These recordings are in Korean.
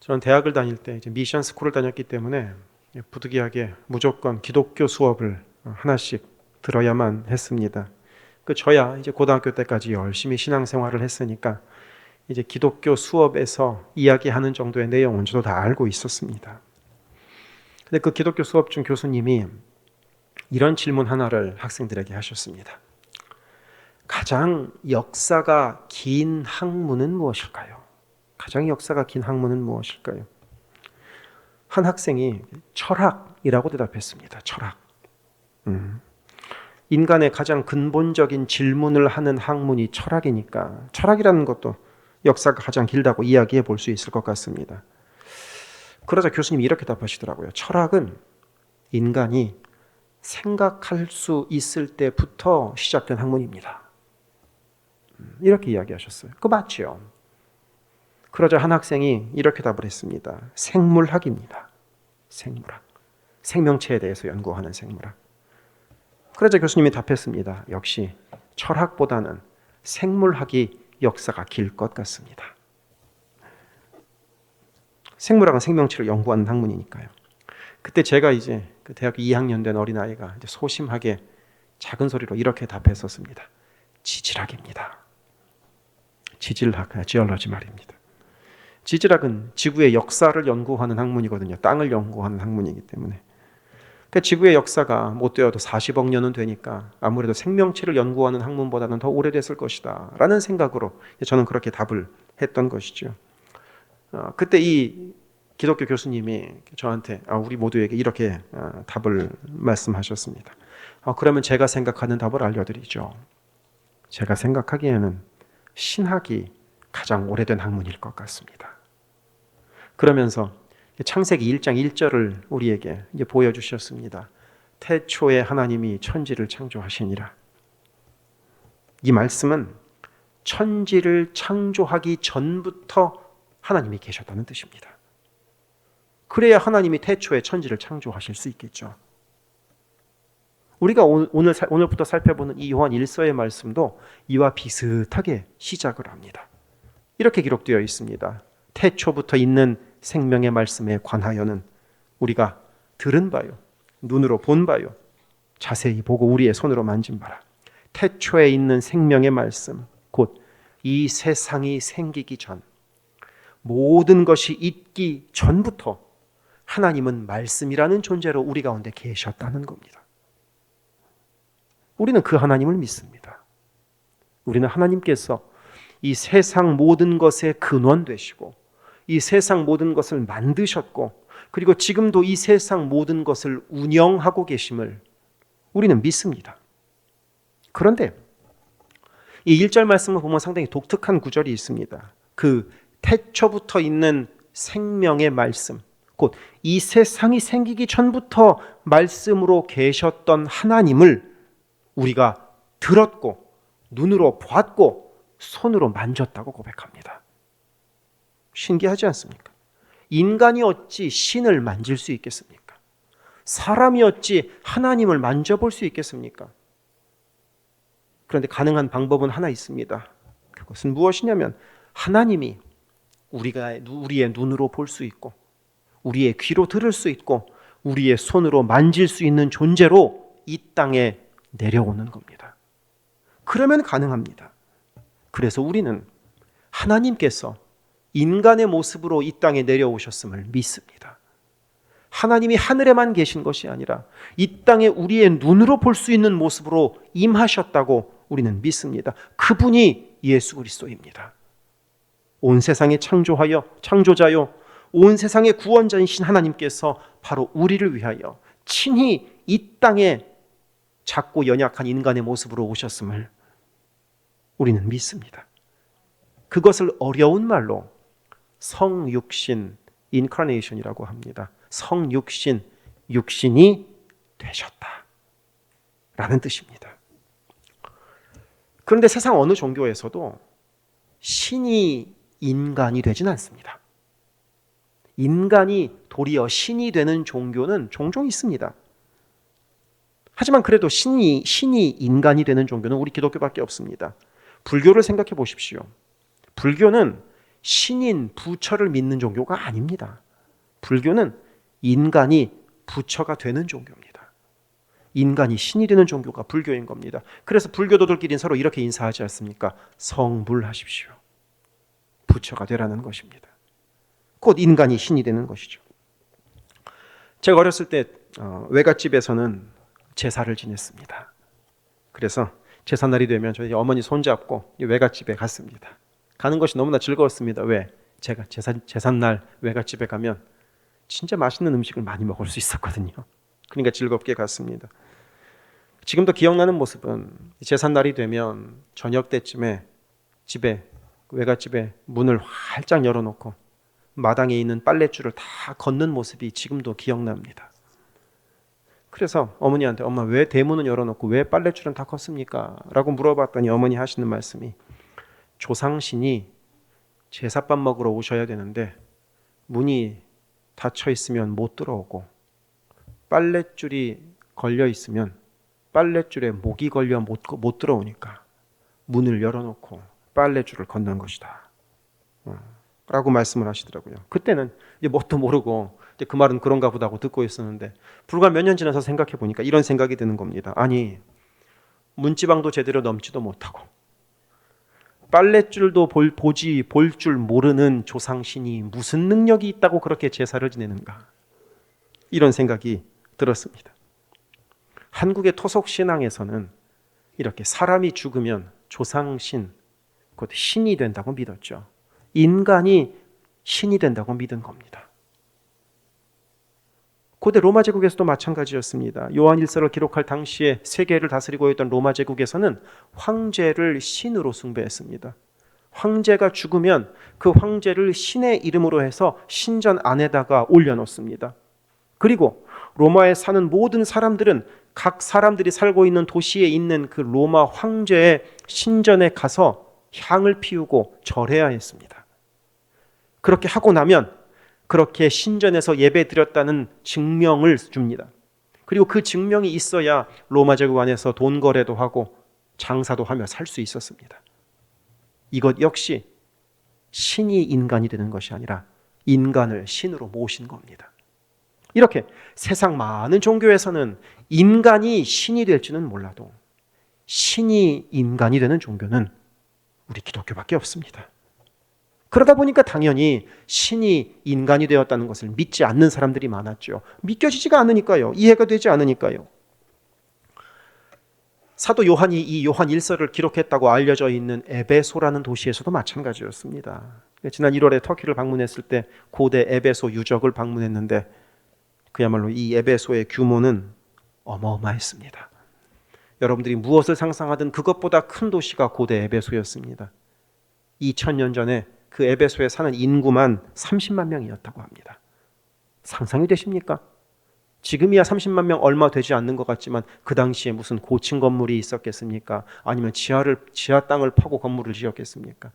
저는 대학을 다닐 때 이제 미션 스쿨을 다녔기 때문에 부득이하게 무조건 기독교 수업을 하나씩 들어야만 했습니다. 저야 이제 고등학교 때까지 열심히 신앙생활을 했으니까 이제 기독교 수업에서 이야기하는 정도의 내용은 저도 다 알고 있었습니다. 근데 그 기독교 수업 중 교수님이 이런 질문 하나를 학생들에게 하셨습니다. 가장 역사가 긴 학문은 무엇일까요? 가장 역사가 긴 학문은 무엇일까요? 한 학생이 철학이라고 대답했습니다. 철학. 인간의 가장 근본적인 질문을 하는 학문이 철학이니까 철학이라는 것도 역사가 가장 길다고 이야기해 볼 수 있을 것 같습니다. 그러자 교수님이 이렇게 답하시더라고요. 철학은 인간이 생각할 수 있을 때부터 시작된 학문입니다. 이렇게 이야기하셨어요. 그거 맞죠? 그러자 한 학생이 이렇게 답을 했습니다. 생물학입니다. 생물학. 생명체에 대해서 연구하는 생물학. 그러자 교수님이 답했습니다. 역시 철학보다는 생물학이 역사가 길 것 같습니다. 생물학은 생명체를 연구하는 학문이니까요. 그때 제가 이제 그 대학교 2학년 된 어린아이가 이제 소심하게 작은 소리로 이렇게 답했었습니다. 지질학입니다. 지질학, 지올러지 말입니다. 지질학은 지구의 역사를 연구하는 학문이거든요. 땅을 연구하는 학문이기 때문에. 그러니까 지구의 역사가 못 되어도 40억 년은 되니까 아무래도 생명체를 연구하는 학문보다는 더 오래됐을 것이다 라는 생각으로 저는 그렇게 답을 했던 것이죠. 그때 이 기독교 교수님이 저한테 우리 모두에게 이렇게 답을 말씀하셨습니다. 그러면 제가 생각하는 답을 알려드리죠. 제가 생각하기에는 신학이 가장 오래된 학문일 것 같습니다. 그러면서 창세기 1장 1절을 우리에게 이제 보여주셨습니다. 태초에 하나님이 천지를 창조하시니라. 이 말씀은 천지를 창조하기 전부터 하나님이 계셨다는 뜻입니다. 그래야 하나님이 태초에 천지를 창조하실 수 있겠죠. 우리가 오늘부터 살펴보는 이 요한 1서의 말씀도 이와 비슷하게 시작을 합니다. 이렇게 기록되어 있습니다. 태초부터 있는 생명의 말씀에 관하여는 우리가 들은 바요, 눈으로 본 바요, 자세히 보고 우리의 손으로 만진 바라. 태초에 있는 생명의 말씀, 곧 이 세상이 생기기 전, 모든 것이 있기 전부터 하나님은 말씀이라는 존재로 우리 가운데 계셨다는 겁니다. 우리는 그 하나님을 믿습니다. 우리는 하나님께서 이 세상 모든 것의 근원 되시고 이 세상 모든 것을 만드셨고 그리고 지금도 이 세상 모든 것을 운영하고 계심을 우리는 믿습니다. 그런데 이 1절 말씀을 보면 상당히 독특한 구절이 있습니다. 그 태초부터 있는 생명의 말씀, 곧 이 세상이 생기기 전부터 말씀으로 계셨던 하나님을 우리가 들었고 눈으로 보았고 손으로 만졌다고 고백합니다. 신기하지 않습니까? 인간이 어찌 신을 만질 수 있겠습니까? 사람이 어찌 하나님을 만져볼 수 있겠습니까? 그런데 가능한 방법은 하나 있습니다. 그것은 무엇이냐면 하나님이 우리의 눈으로 볼 수 있고 우리의 귀로 들을 수 있고 우리의 손으로 만질 수 있는 존재로 이 땅에 내려오는 겁니다. 그러면 가능합니다. 그래서 우리는 하나님께서 인간의 모습으로 이 땅에 내려오셨음을 믿습니다. 하나님이 하늘에만 계신 것이 아니라 이 땅에 우리의 눈으로 볼 수 있는 모습으로 임하셨다고 우리는 믿습니다. 그분이 예수 그리스도입니다. 온 세상의 창조자요 온 세상의 구원자이신 하나님께서 바로 우리를 위하여 친히 이 땅에 작고 연약한 인간의 모습으로 오셨음을 우리는 믿습니다. 그것을 어려운 말로 성육신, 인카네이션이라고 합니다. 성육신, 육신이 되셨다 라는 뜻입니다. 그런데 세상 어느 종교에서도 신이 인간이 되진 않습니다. 인간이 도리어 신이 되는 종교는 종종 있습니다. 하지만 그래도 신이 인간이 되는 종교는 우리 기독교밖에 없습니다. 불교를 생각해 보십시오. 불교는 신인, 부처를 믿는 종교가 아닙니다. 불교는 인간이 부처가 되는 종교입니다. 인간이 신이 되는 종교가 불교인 겁니다. 그래서 불교도들끼리는 서로 이렇게 인사하지 않습니까? 성불하십시오. 부처가 되라는 것입니다. 곧 인간이 신이 되는 것이죠. 제가 어렸을 때 외갓집에서는 제사를 지냈습니다. 그래서 제삿날이 되면 저희 어머니 손잡고 외갓집에 갔습니다. 가는 것이 너무나 즐거웠습니다. 왜? 제가 제삿날 외갓집에 가면 진짜 맛있는 음식을 많이 먹을 수 있었거든요. 그러니까 즐겁게 갔습니다. 지금도 기억나는 모습은 제삿날이 되면 저녁 때쯤에 외갓집에 문을 활짝 열어놓고 마당에 있는 빨랫줄을 다 걷는 모습이 지금도 기억납니다. 그래서 어머니한테 엄마 왜 대문은 열어놓고 왜 빨랫줄은 다 걷습니까? 라고 물어봤더니 어머니 하시는 말씀이 조상신이 제사밥 먹으러 오셔야 되는데 문이 닫혀 있으면 못 들어오고 빨랫줄이 걸려 있으면 빨랫줄에 목이 걸려 못 들어오니까 문을 열어놓고 빨랫줄을 걷는 것이다 라고 말씀을 하시더라고요. 그때는 이제 뭣도 모르고 이제 그 말은 그런가 보다 하고 듣고 있었는데 불과 몇 년 지나서 생각해 보니까 이런 생각이 드는 겁니다. 아니 문지방도 제대로 넘지도 못하고 빨랫줄도 볼 줄 모르는 조상신이 무슨 능력이 있다고 그렇게 제사를 지내는가, 이런 생각이 들었습니다. 한국의 토속 신앙에서는 이렇게 사람이 죽으면 조상신, 곧 신이 된다고 믿었죠. 인간이 신이 된다고 믿은 겁니다. 고대 로마 제국에서도 마찬가지였습니다. 요한 1서를 기록할 당시에 세계를 다스리고 있던 로마 제국에서는 황제를 신으로 숭배했습니다. 황제가 죽으면 그 황제를 신의 이름으로 해서 신전 안에다가 올려놓습니다. 그리고 로마에 사는 모든 사람들은 각 사람들이 살고 있는 도시에 있는 그 로마 황제의 신전에 가서 향을 피우고 절해야 했습니다. 그렇게 하고 나면 그렇게 신전에서 예배 드렸다는 증명을 줍니다. 그리고 그 증명이 있어야 로마 제국 안에서 돈 거래도 하고 장사도 하며 살 수 있었습니다. 이것 역시 신이 인간이 되는 것이 아니라 인간을 신으로 모신 겁니다. 이렇게 세상 많은 종교에서는 인간이 신이 될지는 몰라도 신이 인간이 되는 종교는 우리 기독교밖에 없습니다. 그러다 보니까 당연히 신이 인간이 되었다는 것을 믿지 않는 사람들이 많았죠. 믿겨지지가 않으니까요. 이해가 되지 않으니까요. 사도 요한이 이 요한 1서를 기록했다고 알려져 있는 에베소라는 도시에서도 마찬가지였습니다. 지난 1월에 터키를 방문했을 때 고대 에베소 유적을 방문했는데 그야말로 이 에베소의 규모는 어마어마했습니다. 여러분들이 무엇을 상상하든 그것보다 큰 도시가 고대 에베소였습니다. 2000년 전에 그 에베소에 사는 인구만 30만 명이었다고 합니다. 상상이 되십니까? 지금이야 30만 명 얼마 되지 않는 것 같지만 그 당시에 무슨 고층 건물이 있었겠습니까? 아니면 지하 땅을 파고 건물을 지었겠습니까?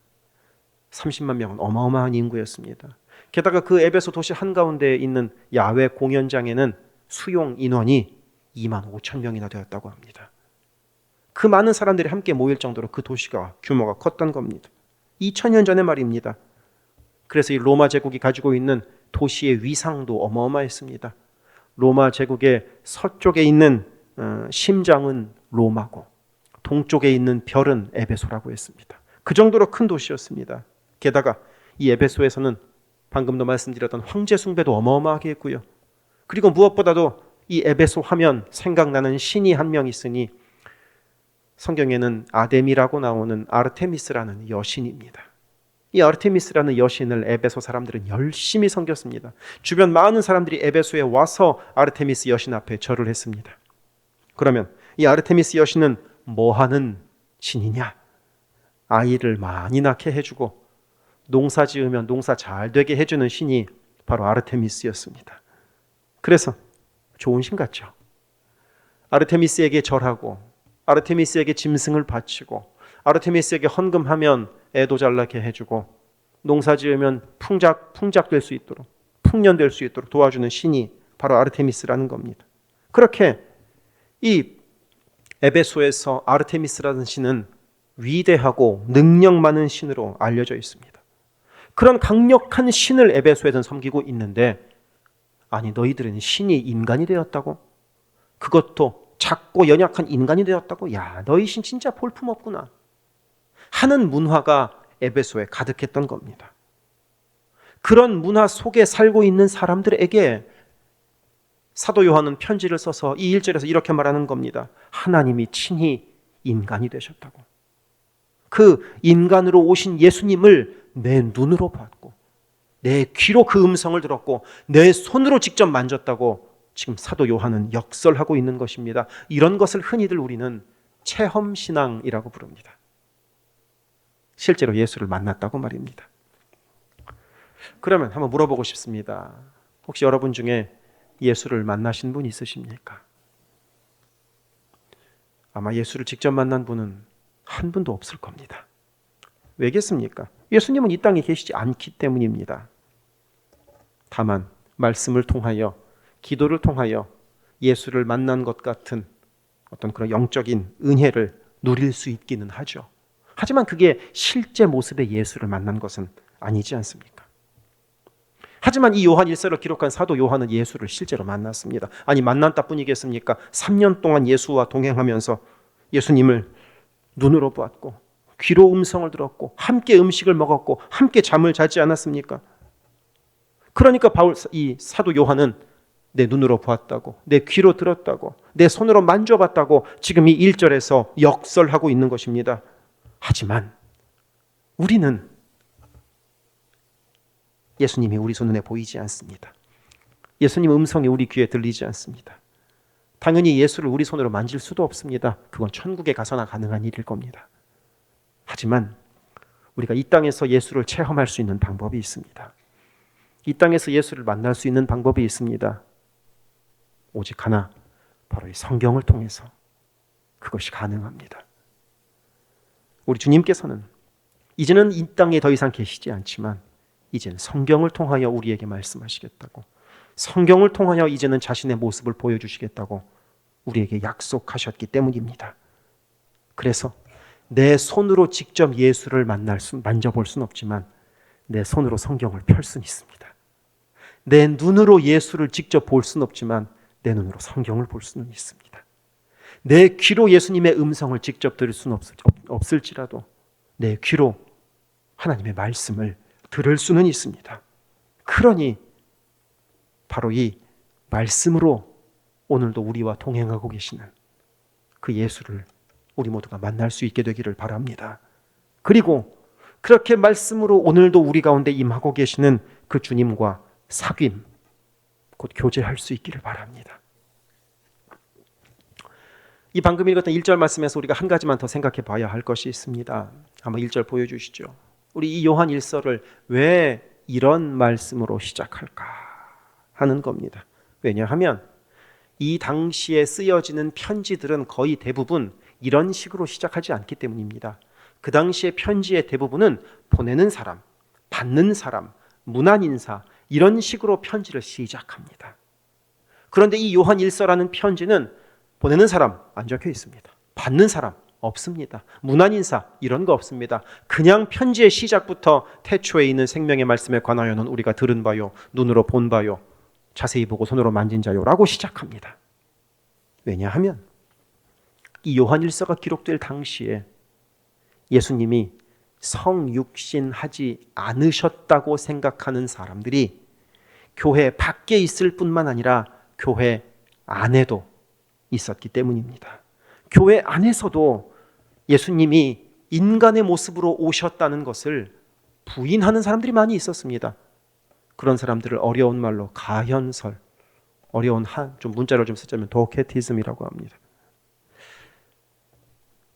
30만 명은 어마어마한 인구였습니다. 게다가 그 에베소 도시 한가운데에 있는 야외 공연장에는 수용 인원이 2만 5천 명이나 되었다고 합니다. 그 많은 사람들이 함께 모일 정도로 그 도시가 규모가 컸던 겁니다. 2000년 전의 말입니다. 그래서 이 로마 제국이 가지고 있는 도시의 위상도 어마어마했습니다. 로마 제국의 서쪽에 있는 심장은 로마고 동쪽에 있는 별은 에베소라고 했습니다. 그 정도로 큰 도시였습니다. 게다가 이 에베소에서는 방금도 말씀드렸던 황제 숭배도 어마어마하게 했고요. 그리고 무엇보다도 이 에베소 하면 생각나는 신이 한 명 있으니 성경에는 아데미라고 나오는 아르테미스라는 여신입니다. 이 아르테미스라는 여신을 에베소 사람들은 열심히 섬겼습니다. 주변 많은 사람들이 에베소에 와서 아르테미스 여신 앞에 절을 했습니다. 그러면 이 아르테미스 여신은 뭐 하는 신이냐? 아이를 많이 낳게 해주고 농사 지으면 농사 잘 되게 해주는 신이 바로 아르테미스였습니다. 그래서 좋은 신 같죠. 아르테미스에게 절하고 아르테미스에게 짐승을 바치고 아르테미스에게 헌금하면 애도 잘 낳게 해주고 농사 지으면 풍작될 수 있도록 풍년될 수 있도록 도와주는 신이 바로 아르테미스라는 겁니다. 그렇게 이 에베소에서 아르테미스라는 신은 위대하고 능력 많은 신으로 알려져 있습니다. 그런 강력한 신을 에베소에서는 섬기고 있는데, 아니 너희들은 신이 인간이 되었다고? 그것도 작고 연약한 인간이 되었다고? 야, 너희 신 진짜 볼품없구나 하는 문화가 에베소에 가득했던 겁니다. 그런 문화 속에 살고 있는 사람들에게 사도 요한은 편지를 써서 이 1절에서 이렇게 말하는 겁니다. 하나님이 친히 인간이 되셨다고. 그 인간으로 오신 예수님을 내 눈으로 봤고 내 귀로 그 음성을 들었고 내 손으로 직접 만졌다고 지금 사도 요한은 역설하고 있는 것입니다. 이런 것을 흔히들 우리는 체험신앙이라고 부릅니다. 실제로 예수를 만났다고 말입니다. 그러면 한번 물어보고 싶습니다. 혹시 여러분 중에 예수를 만나신 분 있으십니까? 아마 예수를 직접 만난 분은 한 분도 없을 겁니다. 왜겠습니까? 예수님은 이 땅에 계시지 않기 때문입니다. 다만 말씀을 통하여, 기도를 통하여 예수를 만난 것 같은 어떤 그런 영적인 은혜를 누릴 수 있기는 하죠. 하지만 그게 실제 모습의 예수를 만난 것은 아니지 않습니까? 하지만 이 요한 1서를 기록한 사도 요한은 예수를 실제로 만났습니다. 아니 만났다 뿐이겠습니까? 3년 동안 예수와 동행하면서 예수님을 눈으로 보았고 귀로 음성을 들었고 함께 음식을 먹었고 함께 잠을 자지 않았습니까? 그러니까 이 사도 요한은 내 눈으로 보았다고, 내 귀로 들었다고, 내 손으로 만져봤다고 지금 이 1절에서 역설하고 있는 것입니다. 하지만 우리는 예수님이 우리 손눈에 보이지 않습니다. 예수님 음성이 우리 귀에 들리지 않습니다. 당연히 예수를 우리 손으로 만질 수도 없습니다. 그건 천국에 가서나 가능한 일일 겁니다. 하지만 우리가 이 땅에서 예수를 체험할 수 있는 방법이 있습니다. 이 땅에서 예수를 만날 수 있는 방법이 있습니다. 오직 하나, 바로 이 성경을 통해서 그것이 가능합니다. 우리 주님께서는 이제는 이 땅에 더 이상 계시지 않지만 이제는 성경을 통하여 우리에게 말씀하시겠다고, 성경을 통하여 이제는 자신의 모습을 보여주시겠다고 우리에게 약속하셨기 때문입니다. 그래서 내 손으로 직접 예수를 만져볼 수는 없지만 내 손으로 성경을 펼 수는 있습니다. 내 눈으로 예수를 직접 볼 수는 없지만 내 눈으로 성경을 볼 수는 있습니다. 내 귀로 예수님의 음성을 직접 들을 수는 없을지라도 내 귀로 하나님의 말씀을 들을 수는 있습니다. 그러니 바로 이 말씀으로 오늘도 우리와 동행하고 계시는 그 예수를 우리 모두가 만날 수 있게 되기를 바랍니다. 그리고 그렇게 말씀으로 오늘도 우리 가운데 임하고 계시는 그 주님과 사귐, 곧 교제할 수 있기를 바랍니다. 이 방금 읽었던 1절 말씀에서 우리가 한 가지만 더 생각해 봐야 할 것이 있습니다. 한번 1절 보여주시죠. 우리 이 요한 1서를 왜 이런 말씀으로 시작할까 하는 겁니다. 왜냐하면 이 당시에 쓰여지는 편지들은 거의 대부분 이런 식으로 시작하지 않기 때문입니다. 그 당시의 편지의 대부분은 보내는 사람, 받는 사람, 문안인사 이런 식으로 편지를 시작합니다. 그런데 이 요한 1서라는 편지는 보내는 사람 안 적혀 있습니다. 받는 사람 없습니다. 문안인사 이런 거 없습니다. 그냥 편지의 시작부터 태초에 있는 생명의 말씀에 관하여는 우리가 들은 바요, 눈으로 본 바요, 자세히 보고 손으로 만진 자요 라고 시작합니다. 왜냐하면 이 요한 1서가 기록될 당시에 예수님이 성육신하지 않으셨다고 생각하는 사람들이 교회 밖에 있을 뿐만 아니라 교회 안에도 있었기 때문입니다. 교회 안에서도 예수님이 인간의 모습으로 오셨다는 것을 부인하는 사람들이 많이 있었습니다. 그런 사람들을 어려운 말로 가현설, 어려운 좀 문자를 좀 쓰자면 도케티즘이라고 합니다.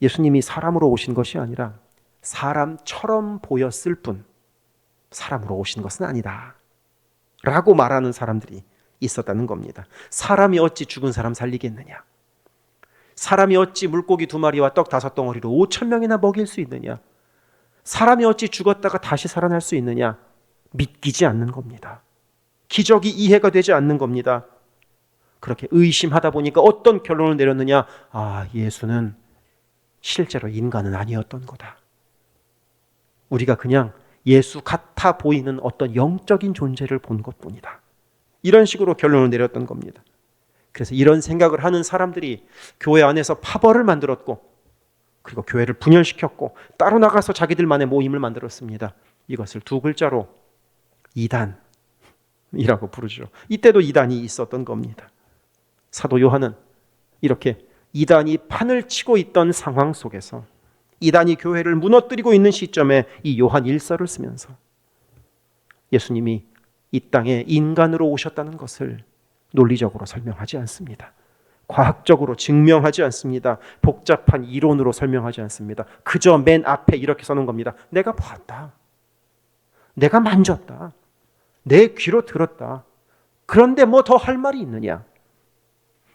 예수님이 사람으로 오신 것이 아니라 사람처럼 보였을 뿐 사람으로 오신 것은 아니다 라고 말하는 사람들이 있었다는 겁니다. 사람이 어찌 죽은 사람 살리겠느냐, 사람이 어찌 물고기 2마리와 떡 5덩어리로 5,000명이나 먹일 수 있느냐, 사람이 어찌 죽었다가 다시 살아날 수 있느냐, 믿기지 않는 겁니다. 기적이 이해가 되지 않는 겁니다. 그렇게 의심하다 보니까 어떤 결론을 내렸느냐, 예수는 실제로 인간은 아니었던 거다. 우리가 그냥 예수 같아 보이는 어떤 영적인 존재를 본 것뿐이다. 이런 식으로 결론을 내렸던 겁니다. 그래서 이런 생각을 하는 사람들이 교회 안에서 파벌을 만들었고, 그리고 교회를 분열시켰고, 따로 나가서 자기들만의 모임을 만들었습니다. 이것을 두 글자로 이단이라고 부르죠. 이때도 이단이 있었던 겁니다. 사도 요한은 이렇게 이단이 판을 치고 있던 상황 속에서, 이단이 교회를 무너뜨리고 있는 시점에 이 요한 1서를 쓰면서 예수님이 이 땅에 인간으로 오셨다는 것을 논리적으로 설명하지 않습니다. 과학적으로 증명하지 않습니다. 복잡한 이론으로 설명하지 않습니다. 그저 맨 앞에 이렇게 써놓은 겁니다. 내가 봤다. 내가 만졌다. 내 귀로 들었다. 그런데 뭐 더 할 말이 있느냐?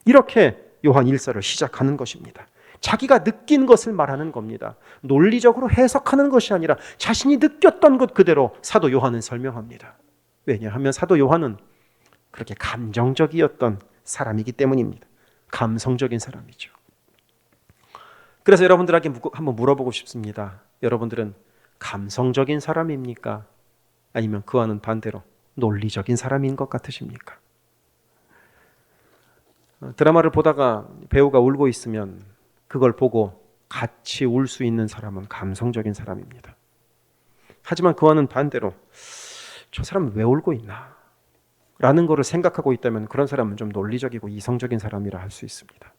이렇게 요한 1서를 시작하는 것입니다. 자기가 느낀 것을 말하는 겁니다. 논리적으로 해석하는 것이 아니라 자신이 느꼈던 것 그대로 사도 요한은 설명합니다. 왜냐하면 사도 요한은 그렇게 감정적이었던 사람이기 때문입니다. 감성적인 사람이죠. 그래서 여러분들에게 한번 물어보고 싶습니다. 여러분들은 감성적인 사람입니까? 아니면 그와는 반대로 논리적인 사람인 것 같으십니까? 드라마를 보다가 배우가 울고 있으면 그걸 보고 같이 울 수 있는 사람은 감성적인 사람입니다. 하지만 그와는 반대로 저 사람은 왜 울고 있나? 라는 것을 생각하고 있다면 그런 사람은 좀 논리적이고 이성적인 사람이라 할 수 있습니다.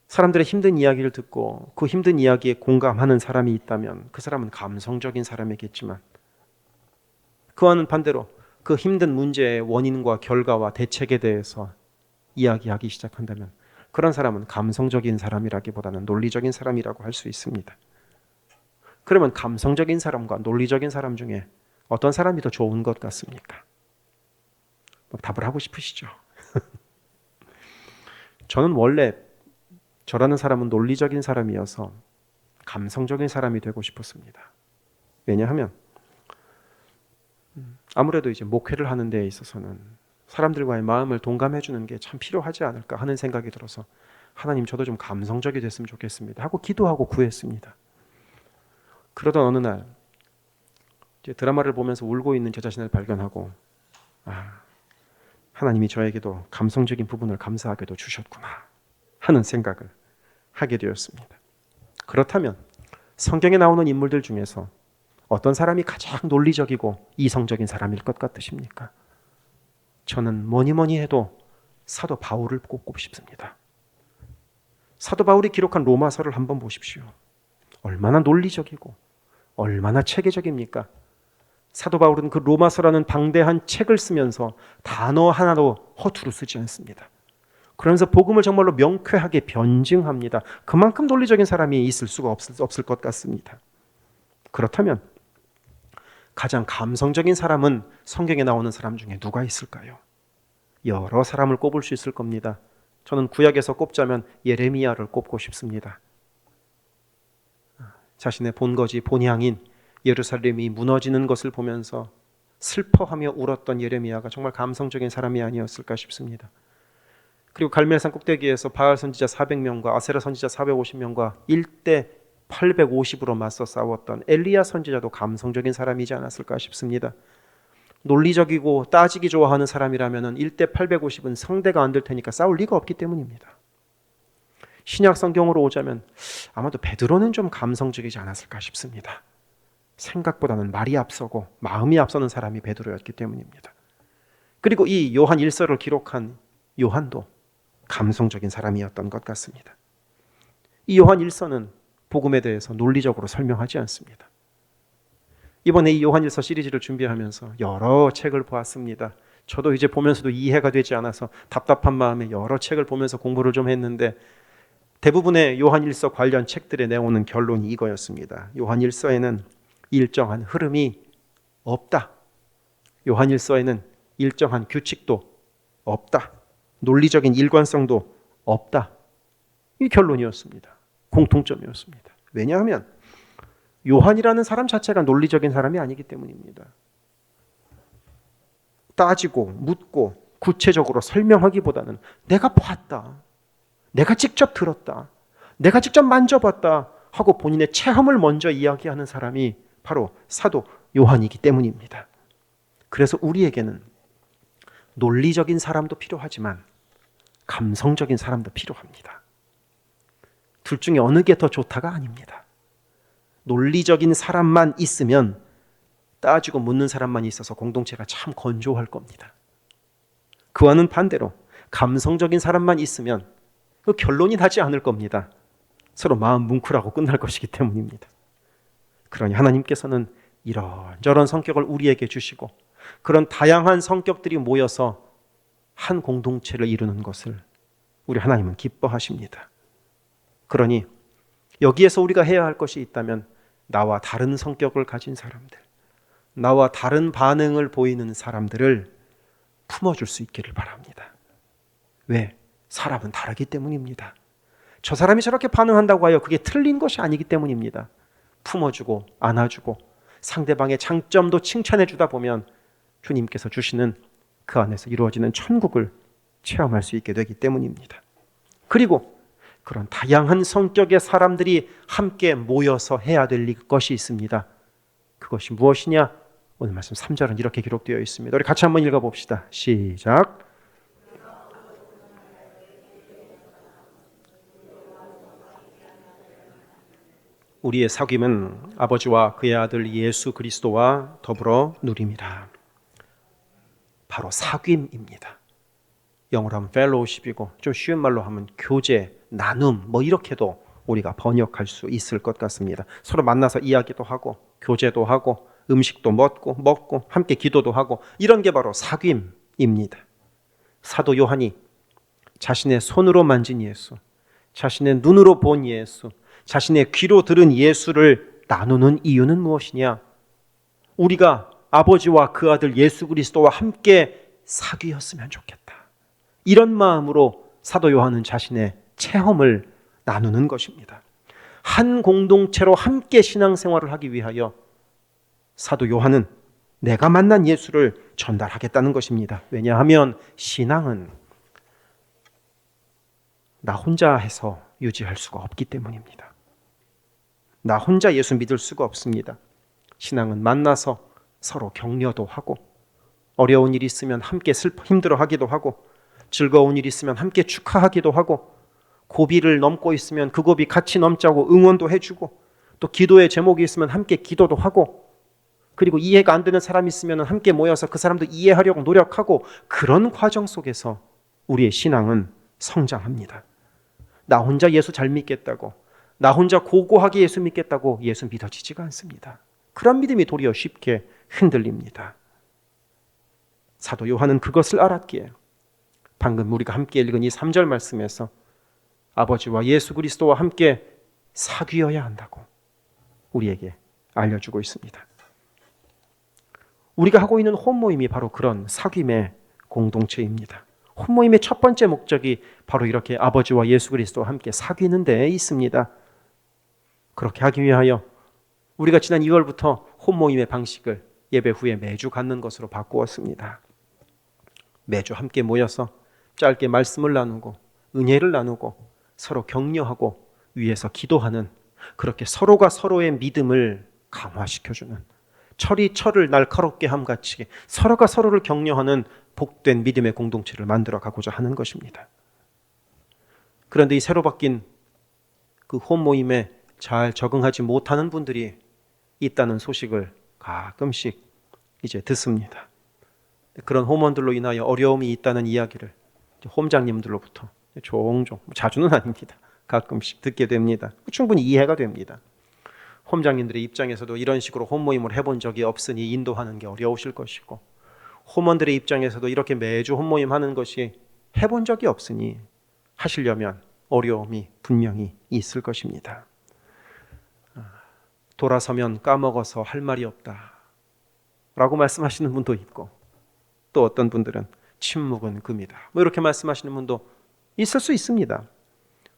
사람들의 힘든 이야기를 듣고 그 힘든 이야기에 공감하는 사람이 있다면 그 사람은 감성적인 사람이겠지만, 그와는 반대로 그 힘든 문제의 원인과 결과와 대책에 대해서 이야기하기 시작한다면 그런 사람은 감성적인 사람이라기보다는 논리적인 사람이라고 할 수 있습니다. 그러면 감성적인 사람과 논리적인 사람 중에 어떤 사람이 더 좋은 것 같습니까? 답을 하고 싶으시죠? 저는 원래 저라는 사람은 논리적인 사람이어서 감성적인 사람이 되고 싶었습니다. 왜냐하면 아무래도 이제 목회를 하는 데 있어서는 사람들과의 마음을 동감해 주는 게 참 필요하지 않을까 하는 생각이 들어서 하나님 저도 좀 감성적이 됐으면 좋겠습니다 하고 기도하고 구했습니다. 그러던 어느 날 이제 드라마를 보면서 울고 있는 제 자신을 발견하고, 하나님이 저에게도 감성적인 부분을 감사하게도 주셨구나 하는 생각을 하게 되었습니다. 그렇다면 성경에 나오는 인물들 중에서 어떤 사람이 가장 논리적이고 이성적인 사람일 것 같으십니까? 저는 뭐니 해도 사도 바울을 꼽고 싶습니다. 사도 바울이 기록한 로마서를 한번 보십시오. 얼마나 논리적이고 얼마나 체계적입니까? 사도 바울은 그 로마서라는 방대한 책을 쓰면서 단어 하나도 허투루 쓰지 않습니다. 그러면서 복음을 정말로 명쾌하게 변증합니다. 그만큼 논리적인 사람이 있을 수가 없을 것 같습니다. 그렇다면 가장 감성적인 사람은 성경에 나오는 사람 중에 누가 있을까요? 여러 사람을 꼽을 수 있을 겁니다. 저는 구약에서 꼽자면 예레미야를 꼽고 싶습니다. 자신의 본거지 본향인 예루살렘이 무너지는 것을 보면서 슬퍼하며 울었던 예레미야가 정말 감성적인 사람이 아니었을까 싶습니다. 그리고 갈멜산 꼭대기에서 바알 선지자 400명과 아세라 선지자 450명과 1대 850으로 맞서 싸웠던 엘리야 선지자도 감성적인 사람이지 않았을까 싶습니다. 논리적이고 따지기 좋아하는 사람이라면 1대 850은 상대가 안 될 테니까 싸울 리가 없기 때문입니다. 신약 성경으로 오자면 아마도 베드로는 좀 감성적이지 않았을까 싶습니다. 생각보다는 말이 앞서고 마음이 앞서는 사람이 베드로였기 때문입니다. 그리고 이 요한 1서를 기록한 요한도 감성적인 사람이었던 것 같습니다. 이 요한 1서는 복음에 대해서 논리적으로 설명하지 않습니다. 이번에 이 요한 1서 시리즈를 준비하면서 여러 책을 보았습니다. 저도 이제 보면서도 이해가 되지 않아서 답답한 마음에 여러 책을 보면서 공부를 좀 했는데, 대부분의 요한 1서 관련 책들에 내오는 결론이 이거였습니다. 요한 1서에는 일정한 흐름이 없다. 요한 1서에는 일정한 규칙도 없다. 논리적인 일관성도 없다. 이 결론이었습니다. 공통점이었습니다. 왜냐하면 요한이라는 사람 자체가 논리적인 사람이 아니기 때문입니다. 따지고 묻고 구체적으로 설명하기보다는 내가 봤다, 내가 직접 들었다, 내가 직접 만져봤다 하고 본인의 체험을 먼저 이야기하는 사람이 바로 사도 요한이기 때문입니다. 그래서 우리에게는 논리적인 사람도 필요하지만 감성적인 사람도 필요합니다. 둘 중에 어느 게 더 좋다가 아닙니다. 논리적인 사람만 있으면 따지고 묻는 사람만 있어서 공동체가 참 건조할 겁니다. 그와는 반대로 감성적인 사람만 있으면 그 결론이 나지 않을 겁니다. 서로 마음 뭉클하고 끝날 것이기 때문입니다. 그러니 하나님께서는 이런저런 성격을 우리에게 주시고 그런 다양한 성격들이 모여서 한 공동체를 이루는 것을 우리 하나님은 기뻐하십니다. 그러니 여기에서 우리가 해야 할 것이 있다면 나와 다른 성격을 가진 사람들, 나와 다른 반응을 보이는 사람들을 품어줄 수 있기를 바랍니다. 왜? 사람은 다르기 때문입니다. 저 사람이 저렇게 반응한다고 하여 그게 틀린 것이 아니기 때문입니다. 품어주고 안아주고 상대방의 장점도 칭찬해 주다 보면 주님께서 주시는 그 안에서 이루어지는 천국을 체험할 수 있게 되기 때문입니다. 그리고 그런 다양한 성격의 사람들이 함께 모여서 해야 될 것이 있습니다. 그것이 무엇이냐? 오늘 말씀 3절은 이렇게 기록되어 있습니다. 우리 같이 한번 읽어봅시다. 시작. 우리의 사귐은 아버지와 그의 아들 예수 그리스도와 더불어 누림이라. 바로 사귐입니다. 영어로 하면 fellowship이고 좀 쉬운 말로 하면 교제, 나눔 뭐 이렇게도 우리가 번역할 수 있을 것 같습니다. 서로 만나서 이야기도 하고 교제도 하고 음식도 먹고 함께 기도도 하고 이런 게 바로 사귐입니다. 사도 요한이 자신의 손으로 만진 예수, 자신의 눈으로 본 예수, 자신의 귀로 들은 예수를 나누는 이유는 무엇이냐? 우리가 아버지와 그 아들 예수 그리스도와 함께 사귀었으면 좋겠다. 이런 마음으로 사도 요한은 자신의 체험을 나누는 것입니다. 한 공동체로 함께 신앙생활을 하기 위하여 사도 요한은 내가 만난 예수를 전달하겠다는 것입니다. 왜냐하면 신앙은 나 혼자 해서 유지할 수가 없기 때문입니다. 나 혼자 예수 믿을 수가 없습니다. 신앙은 만나서 서로 격려도 하고 어려운 일이 있으면 함께 힘들어하기도 하고 즐거운 일이 있으면 함께 축하하기도 하고 고비를 넘고 있으면 그 고비 같이 넘자고 응원도 해주고 또 기도의 제목이 있으면 함께 기도도 하고 그리고 이해가 안 되는 사람이 있으면 함께 모여서 그 사람도 이해하려고 노력하고 그런 과정 속에서 우리의 신앙은 성장합니다. 나 혼자 예수 잘 믿겠다고 나 혼자 고고하게 예수 믿겠다고 예수 믿어지지가 않습니다. 그런 믿음이 도리어 쉽게 흔들립니다. 사도 요한은 그것을 알았기에 방금 우리가 함께 읽은 이 3절 말씀에서 아버지와 예수 그리스도와 함께 사귀어야 한다고 우리에게 알려주고 있습니다. 우리가 하고 있는 홈모임이 바로 그런 사귐의 공동체입니다. 홈모임의 첫 번째 목적이 바로 이렇게 아버지와 예수 그리스도와 함께 사귀는 데 있습니다. 그렇게 하기 위하여 우리가 지난 2월부터 홈모임의 방식을 예배 후에 매주 갖는 것으로 바꾸었습니다. 매주 함께 모여서 짧게 말씀을 나누고 은혜를 나누고 서로 격려하고 위에서 기도하는 그렇게 서로가 서로의 믿음을 강화시켜주는 철이 철을 날카롭게 함같이 서로가 서로를 격려하는 복된 믿음의 공동체를 만들어 가고자 하는 것입니다. 그런데 이 새로 바뀐 그 홈모임에 잘 적응하지 못하는 분들이 있다는 소식을 가끔씩 이제 듣습니다. 그런 홈원들로 인하여 어려움이 있다는 이야기를 홈장님들로부터 종종, 자주는 아닙니다. 가끔씩 듣게 됩니다. 충분히 이해가 됩니다. 홈장님들의 입장에서도 이런 식으로 홈모임을 해본 적이 없으니 인도하는 게 어려우실 것이고 홈원들의 입장에서도 이렇게 매주 홈모임 하는 것이 해본 적이 없으니 하시려면 어려움이 분명히 있을 것입니다. 돌아서면 까먹어서 할 말이 없다 라고 말씀하시는 분도 있고 또 어떤 분들은 침묵은 금이다 뭐 이렇게 말씀하시는 분도 있을 수 있습니다.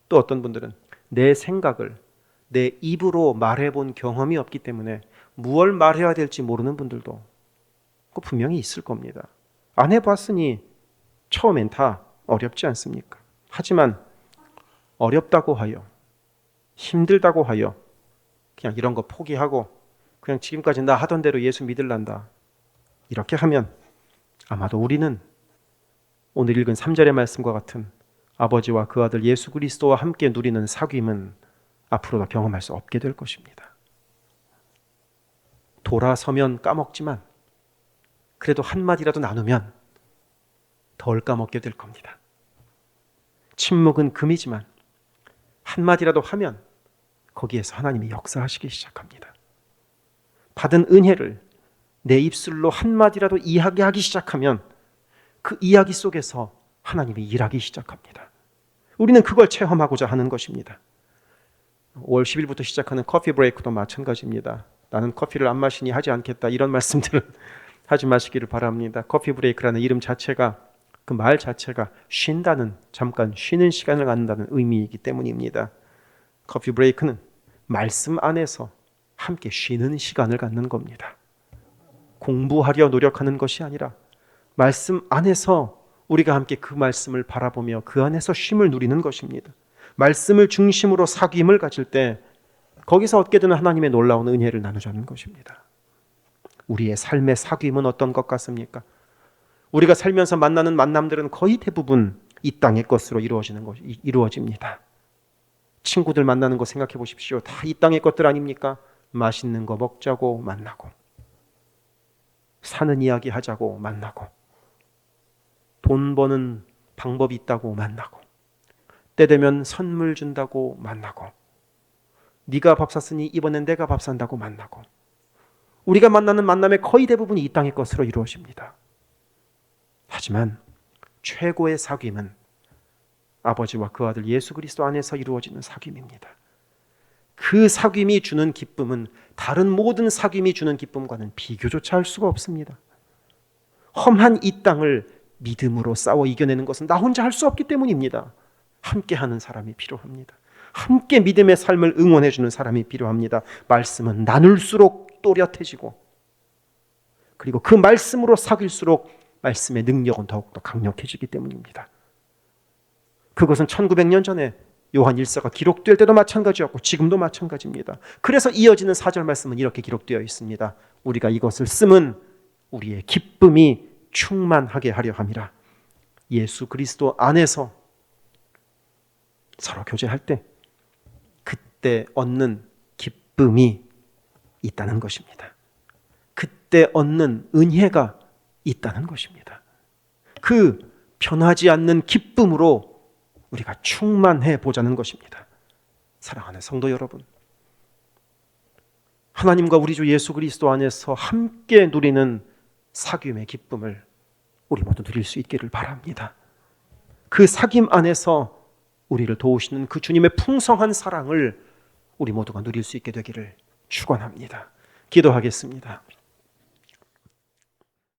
또 어떤 분들은 내 생각을 내 입으로 말해본 경험이 없기 때문에 무엇을 말해야 될지 모르는 분들도 분명히 있을 겁니다. 안 해봤으니 처음엔 다 어렵지 않습니까? 하지만 어렵다고 하여 힘들다고 하여 그냥 이런 거 포기하고 그냥 지금까지 나 하던 대로 예수 믿을란다. 이렇게 하면 아마도 우리는 오늘 읽은 3절의 말씀과 같은 아버지와 그 아들 예수 그리스도와 함께 누리는 사귐은 앞으로도 경험할 수 없게 될 것입니다. 돌아서면 까먹지만 그래도 한마디라도 나누면 덜 까먹게 될 겁니다. 침묵은 금이지만 한마디라도 하면 거기에서 하나님이 역사하시기 시작합니다. 받은 은혜를 내 입술로 한마디라도 이야기하기 시작하면 그 이야기 속에서 하나님이 일하기 시작합니다. 우리는 그걸 체험하고자 하는 것입니다. 5월 10일부터 시작하는 커피 브레이크도 마찬가지입니다. 나는 커피를 안 마시니 하지 않겠다, 이런 말씀들은 하지 마시기를 바랍니다. 커피 브레이크라는 이름 자체가, 그 말 자체가 쉰다는, 잠깐 쉬는 시간을 갖는다는 의미이기 때문입니다. 커피 브레이크는 말씀 안에서 함께 쉬는 시간을 갖는 겁니다. 공부하려 노력하는 것이 아니라 말씀 안에서 우리가 함께 그 말씀을 바라보며 그 안에서 쉼을 누리는 것입니다. 말씀을 중심으로 사귐을 가질 때 거기서 얻게 되는 하나님의 놀라운 은혜를 나누자는 것입니다. 우리의 삶의 사귐은 어떤 것 같습니까? 우리가 살면서 만나는 만남들은 거의 대부분 이 땅의 것으로 이루어집니다. 친구들 만나는 거 생각해 보십시오. 다 이 땅의 것들 아닙니까? 맛있는 거 먹자고 만나고, 사는 이야기 하자고 만나고, 돈 버는 방법이 있다고 만나고, 때 되면 선물 준다고 만나고, 네가 밥 샀으니 이번엔 내가 밥 산다고 만나고, 우리가 만나는 만남의 거의 대부분이 이 땅의 것으로 이루어집니다. 하지만 최고의 사귐은 아버지와 그 아들 예수 그리스도 안에서 이루어지는 사귐입니다. 그 사귐이 주는 기쁨은 다른 모든 사귐이 주는 기쁨과는 비교조차 할 수가 없습니다. 험한 이 땅을 믿음으로 싸워 이겨내는 것은 나 혼자 할 수 없기 때문입니다. 함께하는 사람이 필요합니다. 함께 믿음의 삶을 응원해주는 사람이 필요합니다. 말씀은 나눌수록 또렷해지고, 그리고 그 말씀으로 사귈수록 말씀의 능력은 더욱더 강력해지기 때문입니다. 그것은 1900년 전에 요한 1서가 기록될 때도 마찬가지였고 지금도 마찬가지입니다. 그래서 이어지는 4절 말씀은 이렇게 기록되어 있습니다. 우리가 이것을 쓰면 우리의 기쁨이 충만하게 하려 함이라. 예수 그리스도 안에서 서로 교제할 때 그때 얻는 기쁨이 있다는 것입니다. 그때 얻는 은혜가 있다는 것입니다. 그 변하지 않는 기쁨으로 우리가 충만해 보자는 것입니다. 사랑하는 성도 여러분, 하나님과 우리 주 예수 그리스도 안에서 함께 누리는 사귐의 기쁨을 우리 모두 누릴 수 있기를 바랍니다. 그 사귐 안에서 우리를 도우시는 그 주님의 풍성한 사랑을 우리 모두가 누릴 수 있게 되기를 축원합니다. 기도하겠습니다.